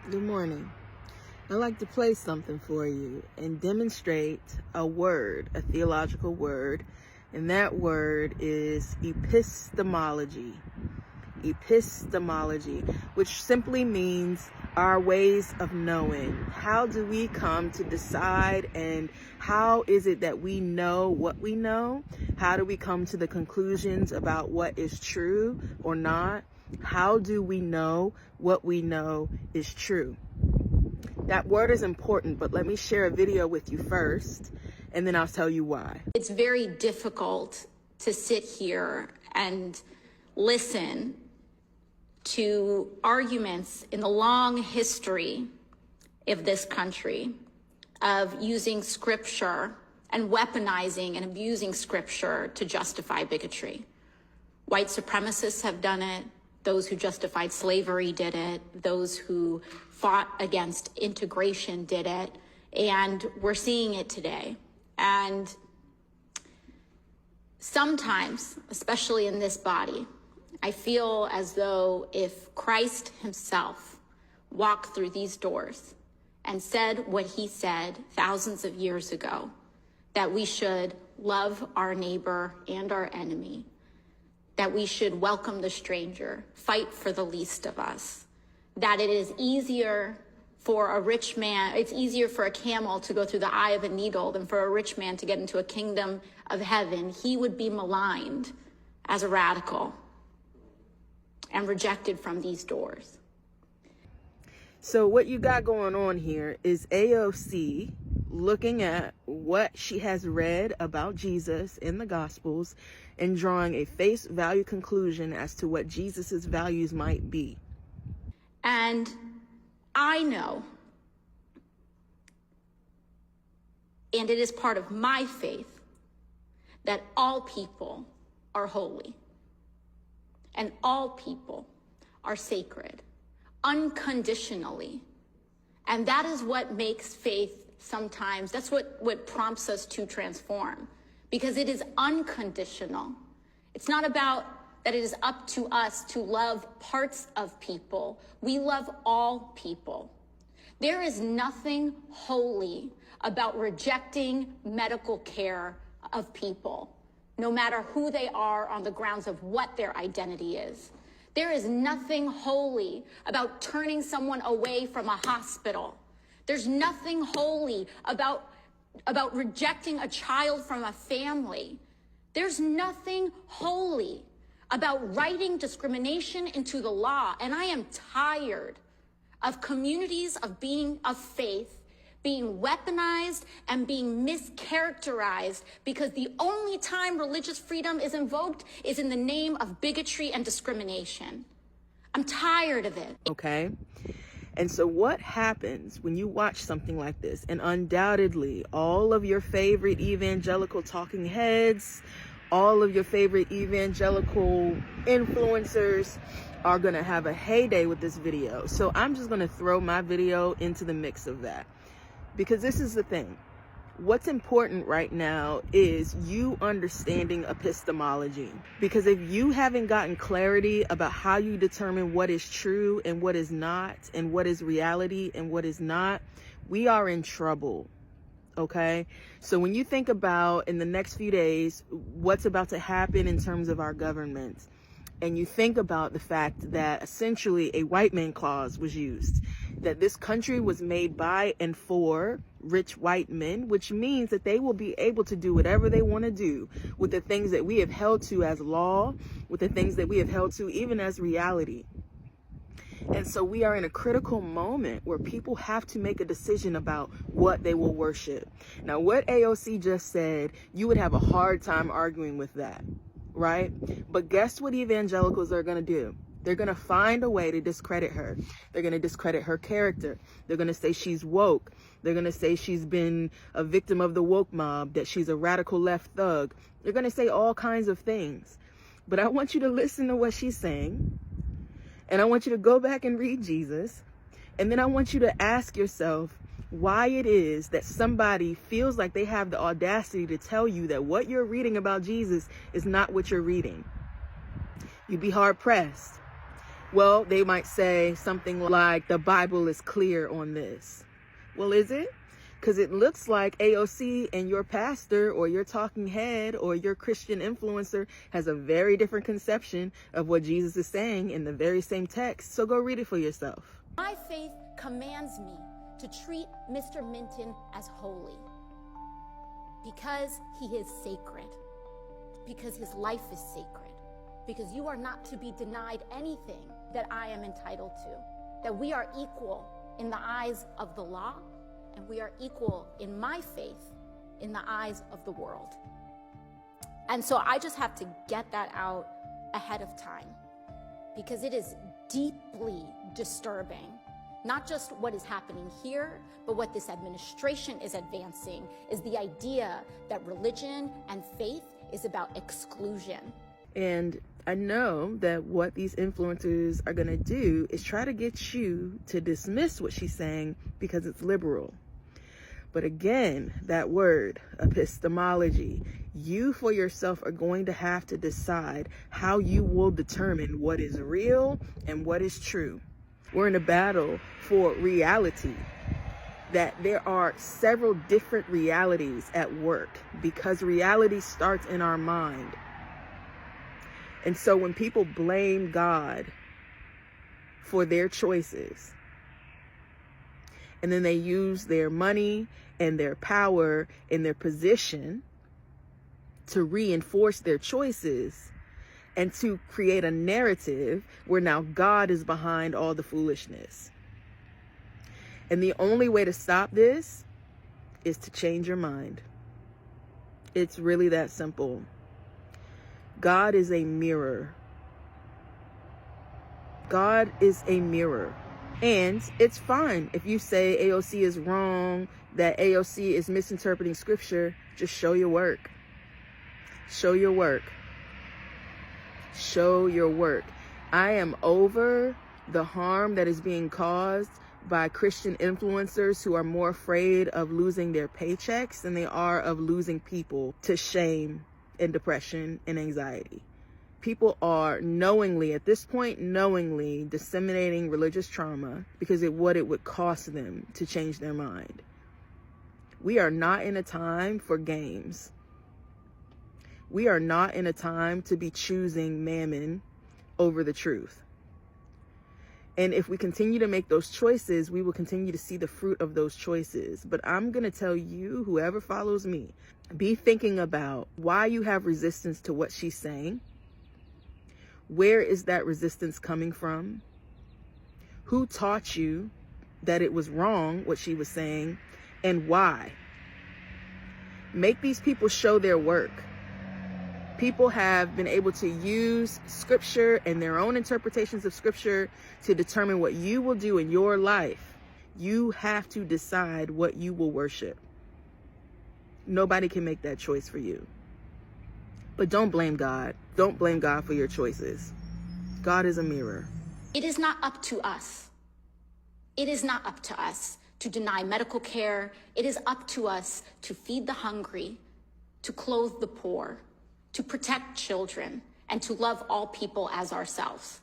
Good morning. I'd like to play something for you and demonstrate a word, a theological word, and that word is epistemology. Epistemology, which simply means our ways of knowing. How do we come to decide, and how is it that we know what we know? How do we come to the conclusions about what is true or not? How do we know what we know is true? That word is important, but let me share a video with you first, and then I'll tell you why. It's very difficult to sit here and listen to arguments in the long history of this country of using scripture and weaponizing and abusing scripture to justify bigotry. White supremacists have done it. Those who justified slavery did it. Those who fought against integration did it. And we're seeing it today. And sometimes, especially in this body, I feel as though if Christ himself walked through these doors and said what he said thousands of years ago, that we should love our neighbor and our enemy, that we should welcome the stranger, fight for the least of us, that it is easier for a rich man, it's easier for a camel to go through the eye of a needle than for a rich man to get into a kingdom of heaven, he would be maligned as a radical and rejected from these doors. So what you got going on here is AOC looking at what she has read about Jesus in the Gospels and drawing a face value conclusion as to what Jesus's values might be. And I know, and it is part of my faith, that all people are holy and all people are sacred unconditionally. And that is what makes faith sometimes, that's what prompts us to transform, because it is unconditional. It's not about that it is up to us to love parts of people. We love all people. There is nothing holy about rejecting medical care of people, no matter who they are on the grounds of what their identity is. There is nothing holy about turning someone away from a hospital. There's nothing holy about rejecting a child from a family. There's nothing holy about writing discrimination into the law. And I am tired of communities of faith being weaponized and being mischaracterized, because the only time religious freedom is invoked is in the name of bigotry and discrimination. I'm tired of it. Okay. And so what happens when you watch something like this? And undoubtedly, all of your favorite evangelical talking heads, all of your favorite evangelical influencers are going to have a heyday with this video. So I'm just going to throw my video into the mix of that. Because this is the thing. What's important right now is you understanding epistemology. Because if you haven't gotten clarity about how you determine what is true and what is not, and what is reality and what is not, we are in trouble. Okay? So when you think about in the next few days what's about to happen in terms of our government, and you think about the fact that essentially a white man clause was used, that this country was made by and for rich white men, which means that they will be able to do whatever they want to do with the things that we have held to as law, with the things that we have held to even as reality. And so we are in a critical moment where people have to make a decision about what they will worship. Now, what AOC just said, you would have a hard time arguing with that, right? But guess what evangelicals are going to do? They're going to find a way to discredit her. They're going to discredit her character. They're going to say she's woke. They're going to say she's been a victim of the woke mob, that she's a radical left thug. They're going to say all kinds of things. But I want you to listen to what she's saying. And I want you to go back and read Jesus. And then I want you to ask yourself why it is that somebody feels like they have the audacity to tell you that what you're reading about Jesus is not what you're reading. You'd be hard pressed. Well, they might say something like, the Bible is clear on this. Well, is it? Because it looks like AOC and your pastor or your talking head or your Christian influencer has a very different conception of what Jesus is saying in the very same text. So go read it for yourself. My faith commands me to treat Mr. Minton as holy because he is sacred, because his life is sacred, because you are not to be denied anything that I am entitled to, that we are equal in the eyes of the law, and we are equal in my faith in the eyes of the world. And so I just have to get that out ahead of time, because it is deeply disturbing, not just what is happening here, but what this administration is advancing is the idea that religion and faith is about exclusion. And I know that what these influencers are going to do is try to get you to dismiss what she's saying because it's liberal. But again, that word, epistemology, you for yourself are going to have to decide how you will determine what is real and what is true. We're in a battle for reality, that there are several different realities at work because reality starts in our mind. And so when people blame God for their choices, and then they use their money and their power and their position to reinforce their choices and to create a narrative where now God is behind all the foolishness. And the only way to stop this is to change your mind. It's really that simple. God is a mirror. God is a mirror. And it's fine if you say AOC is wrong, that AOC is misinterpreting scripture. Just show your work. Show your work. Show your work. I am over the harm that is being caused by Christian influencers who are more afraid of losing their paychecks than they are of losing people to shame and depression and anxiety. People are knowingly, at this point, knowingly disseminating religious trauma because of what it would cost them to change their mind. We are not in a time for games. We are not in a time to be choosing mammon over the truth. And if we continue to make those choices, we will continue to see the fruit of those choices. But I'm going to tell you, whoever follows me, be thinking about why you have resistance to what she's saying. Where is that resistance coming from? Who taught you that it was wrong, what she was saying, and why? Make these people show their work. People have been able to use scripture and their own interpretations of scripture to determine what you will do in your life. You have to decide what you will worship. Nobody can make that choice for you. But don't blame God. Don't blame God for your choices. God is a mirror. It is not up to us. It is not up to us to deny medical care. It is up to us to feed the hungry, to clothe the poor, to protect children, and to love all people as ourselves.